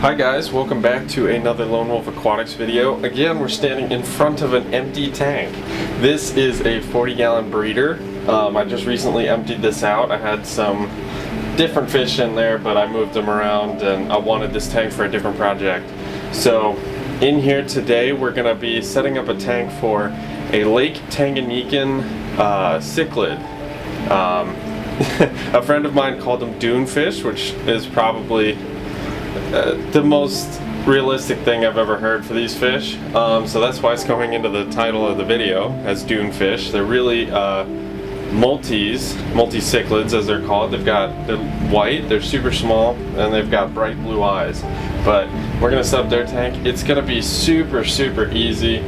Hi guys, welcome back to another Lone Wolf Aquatics video. Again, we're standing in front of an empty tank. This is a 40-gallon breeder. I just recently emptied this out. I had some different fish in there, but I moved them around and I wanted this tank for a different project. So in here today, we're going to be setting up a tank for a Lake Tanganyikan cichlid. A friend of mine called them Dune Fish, which is probably the most realistic thing I've ever heard for these fish. So that's why it's going into the title of the video as Dune Fish. They're really multi-cichlids as they're called. They're white, they're super small, and they've got bright blue eyes. But we're gonna set up their tank. It's gonna be super easy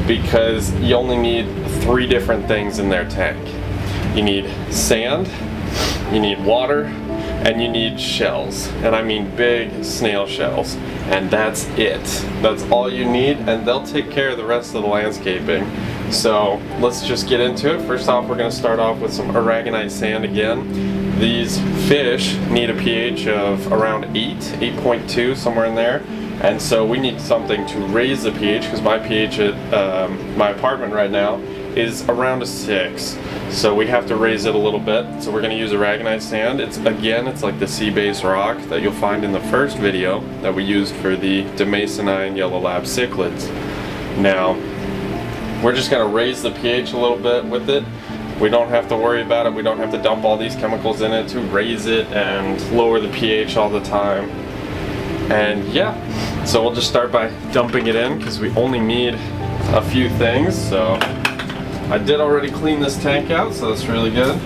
because you only need 3 different things in their tank. You need sand, you need water, and you need shells, and I mean big snail shells, and that's it. That's all you need, and they'll take care of the rest of the landscaping. So let's just get into it. First off, we're going to start off with some aragonite sand again. These fish need a pH of around 8.2, somewhere in there, and so we need something to raise the pH because my pH at my apartment right now is around a 6. So we have to raise it a little bit. So we're going to use aragonite sand. It's like the sea-based rock that you'll find in the first video that we used for the Demasonine yellow lab cichlids. Now, we're just going to raise the pH a little bit with it. We don't have to worry about it. We don't have to dump all these chemicals in it to raise it and lower the pH all the time. And yeah, so we'll just start by dumping it in because we only need a few things. So I did already clean this tank out, so that's really good.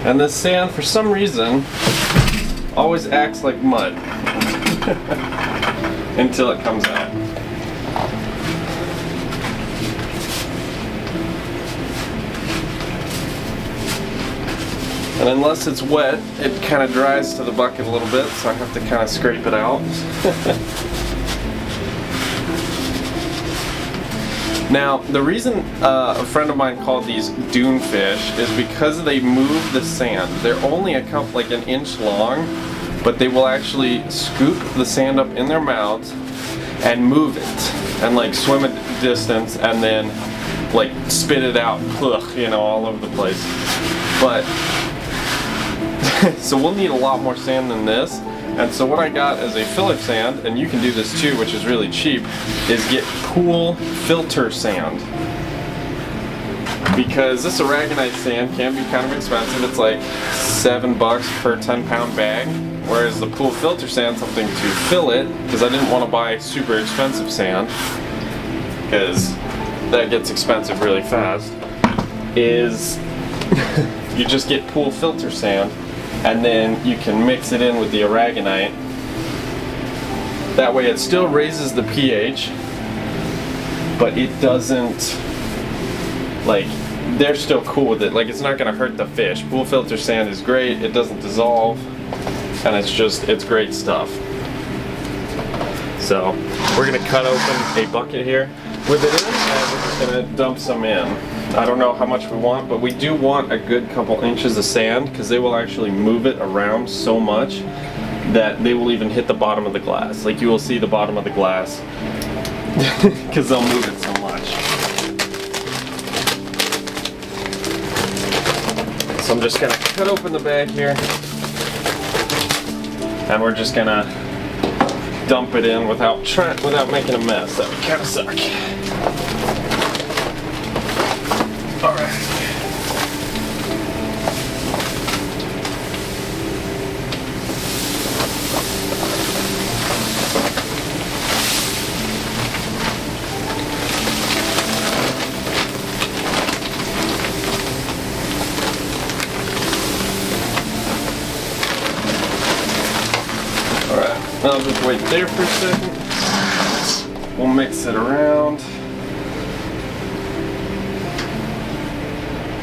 And this sand, for some reason, always acts like mud until it comes out. And unless it's wet, it kind of dries to the bucket a little bit, so I have to kind of scrape it out. Now, the reason a friend of mine called these dune fish is because they move the sand. They're only like an inch long, but they will actually scoop the sand up in their mouths and move it and like swim a distance and then like spit it out, you know, all over the place. But so we'll need a lot more sand than this. And so what I got is a filler sand, and you can do this too, which is really cheap, is get pool filter sand. Because this aragonite sand can be kind of expensive. It's like $7 per 10-pound bag. Whereas the pool filter sand, something to fill it, because I didn't want to buy super expensive sand, because that gets expensive really fast, is you just get pool filter sand. And then you can mix it in with the aragonite. That way it still raises the pH, but it doesn't, like, they're still cool with it. Like, it's not gonna hurt the fish. Pool filter sand is great, it doesn't dissolve, and it's great stuff. So, we're gonna cut open a bucket here with it in, and we're just gonna dump some in. I don't know how much we want, but we do want a good couple inches of sand because they will actually move it around so much that they will even hit the bottom of the glass. Like, you will see the bottom of the glass because they'll move it so much. So I'm just gonna cut open the bag here and we're just gonna dump it in without making a mess. That would kind of suck. Alright. Alright, I'll just wait there for a second. We'll mix it around.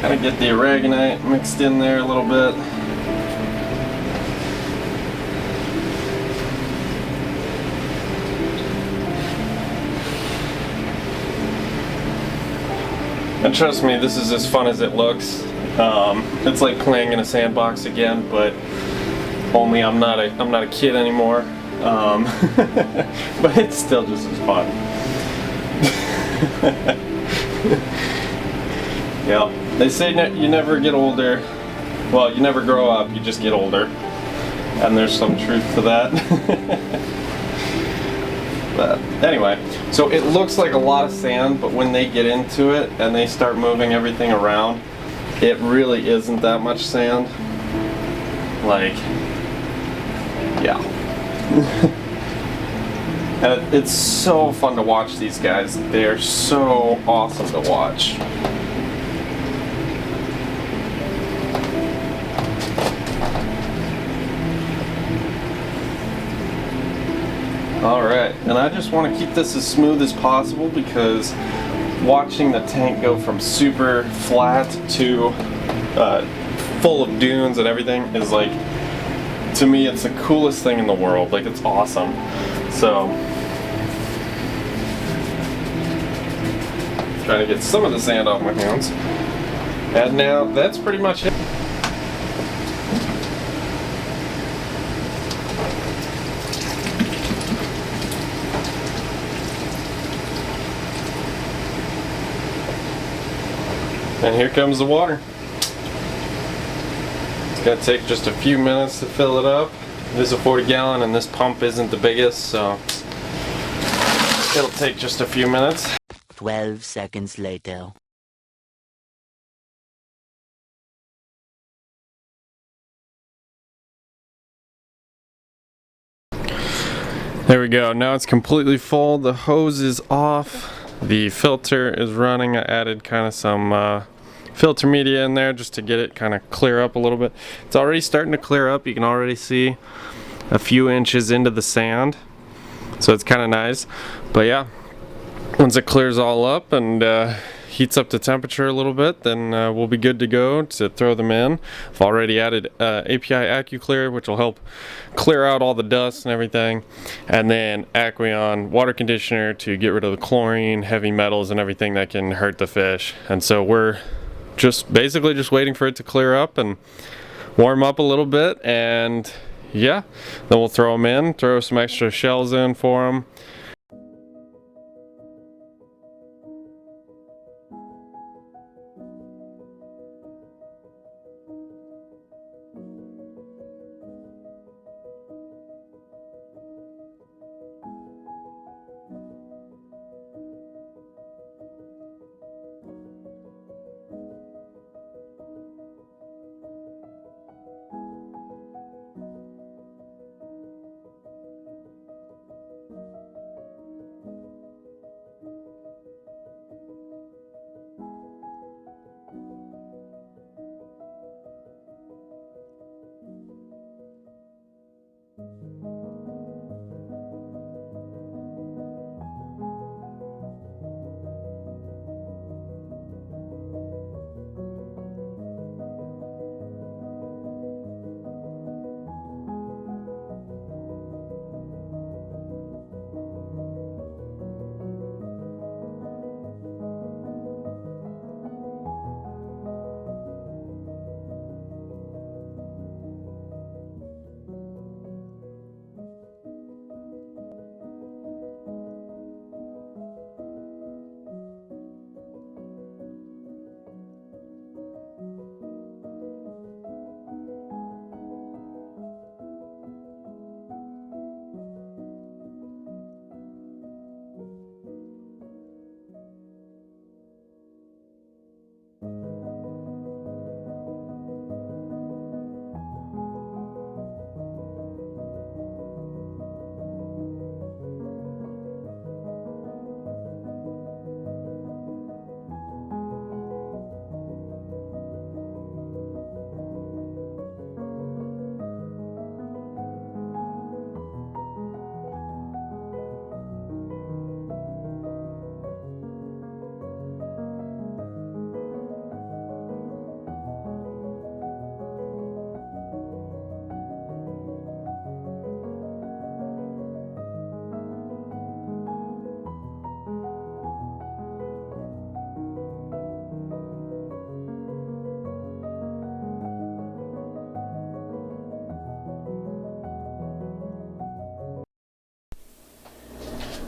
Kind of get the aragonite mixed in there a little bit. And trust me, this is as fun as it looks. It's like playing in a sandbox again, but only I'm not a kid anymore. But it's still just as fun. Yeah, they say you never get older. Well, you never grow up, you just get older. And there's some truth to that. But anyway, so it looks like a lot of sand, but when they get into it and they start moving everything around, it really isn't that much sand. Like, yeah. And it's so fun to watch these guys. They're so awesome to watch. Alright, and I just want to keep this as smooth as possible because watching the tank go from super flat to full of dunes and everything is like, to me, it's the coolest thing in the world. Like, it's awesome. So, trying to get some of the sand off my hands. And now that's pretty much it. And here comes the water. It's gonna take just a few minutes to fill it up. It is a 40 gallon and this pump isn't the biggest, so it'll take just a few minutes. 12 seconds later. There we go. Now it's completely full. The hose is off. The filter is running. I added kind of some filter media in there just to get it kind of clear up a little bit. It's already starting to clear up. You can already see a few inches into the sand, so it's kind of nice. But yeah, once it clears all up and heats up the temperature a little bit, then we'll be good to go to throw them in. I've already added API AccuClear, which will help clear out all the dust and everything, and then Aqueon water conditioner to get rid of the chlorine, heavy metals, and everything that can hurt the fish. And so we're just basically just waiting for it to clear up and warm up a little bit, and yeah, then we'll throw them in, throw some extra shells in for them.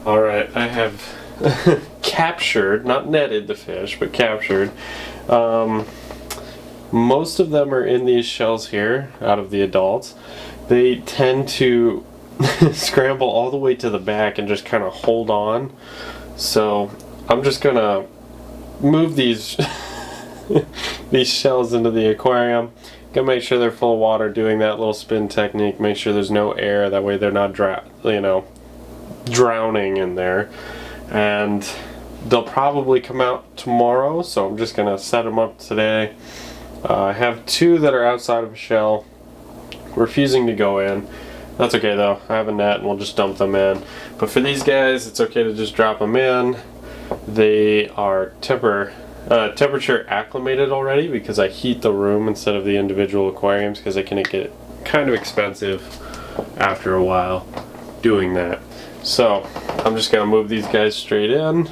Alright, I have captured, not netted the fish, but captured. Most of them are in these shells here, out of the adults. They tend to scramble all the way to the back and just kind of hold on. So I'm just gonna move these these shells into the aquarium. Gotta make sure they're full of water, doing that little spin technique. Make sure there's no air, that way they're not drowning in there. And they'll probably come out tomorrow, so I'm just gonna set them up today. I have 2 that are outside of a shell, refusing to go in. That's okay though, I have a net and we'll just dump them in. But for these guys, it's okay to just drop them in. They are temperature acclimated already because I heat the room instead of the individual aquariums, because they can get kind of expensive after a while doing that. So I'm just gonna move these guys straight in.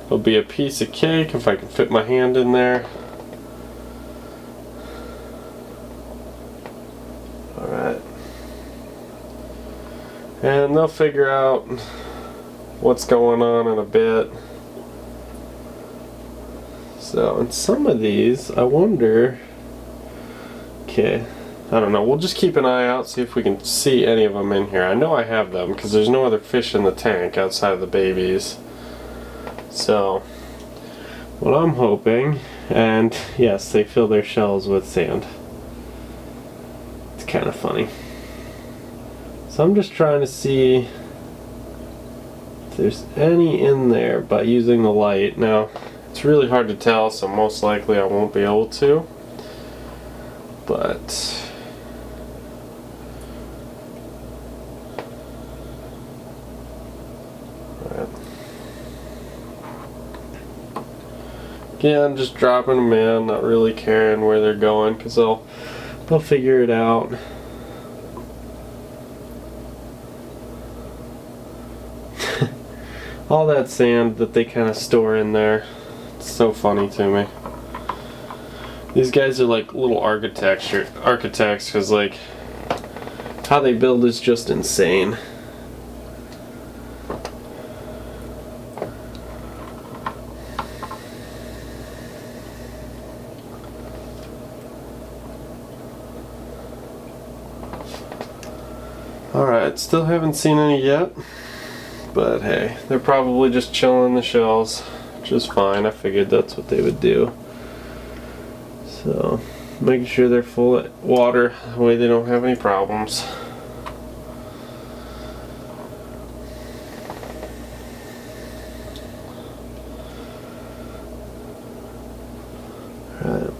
It'll be a piece of cake if I can fit my hand in there. Alright. And they'll figure out what's going on in a bit. So, in some of these, I wonder... Okay, I don't know. We'll just keep an eye out, see if we can see any of them in here. I know I have them, because there's no other fish in the tank outside of the babies. So, what I'm hoping... And, yes, they fill their shells with sand. It's kind of funny. So I'm just trying to see if there's any in there by using the light. Now, it's really hard to tell, so most likely I won't be able to. But... Alright. Again, just dropping them in, not really caring where they're going, because they'll figure it out. All that sand that they kind of store in there, it's so funny to me. These guys are like little architects, because like how they build is just insane. Alright, still haven't seen any yet. But hey, they're probably just chilling in the shells, which is fine. I figured that's what they would do. So, making sure they're full of water, that way they don't have any problems. Alright.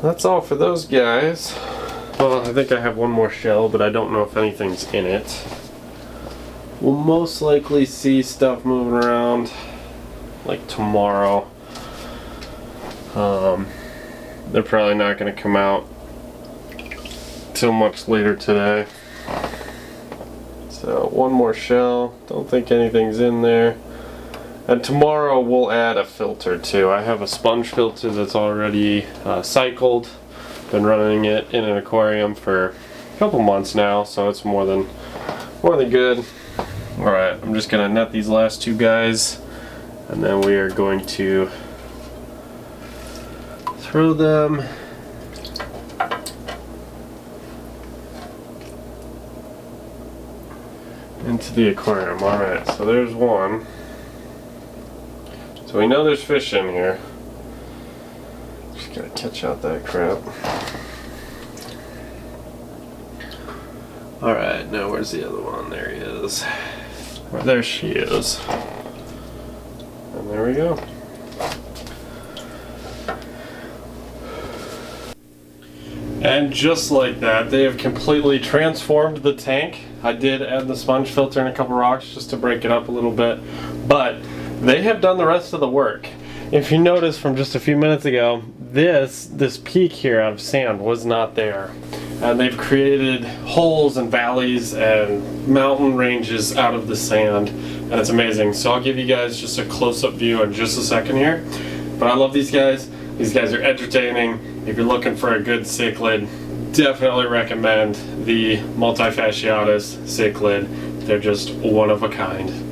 That's all for those guys. Well, I think I have one more shell, but I don't know if anything's in it. We'll most likely see stuff moving around like tomorrow. They're probably not going to come out till much later today. So one more shell. Don't think anything's in there. And tomorrow we'll add a filter too. I have a sponge filter that's already cycled. Been running it in an aquarium for a couple months now, so it's more than good. Alright, I'm just gonna net these last 2 guys, and then we are going to throw them into the aquarium. Alright, so there's one. So we know there's fish in here. Just gotta catch out that crap. Alright, now where's the other one? There he is. Or there she is. And there we go. And just like that, they have completely transformed the tank. I did add the sponge filter and a couple rocks just to break it up a little bit, but they have done the rest of the work. If you notice from just a few minutes ago, this peak here out of sand was not there. And they've created holes and valleys and mountain ranges out of the sand, and it's amazing. So I'll give you guys just a close-up view in just a second here. But I love these guys. These guys are entertaining. If you're looking for a good cichlid, definitely recommend the Multifasciatus cichlid. They're just one of a kind.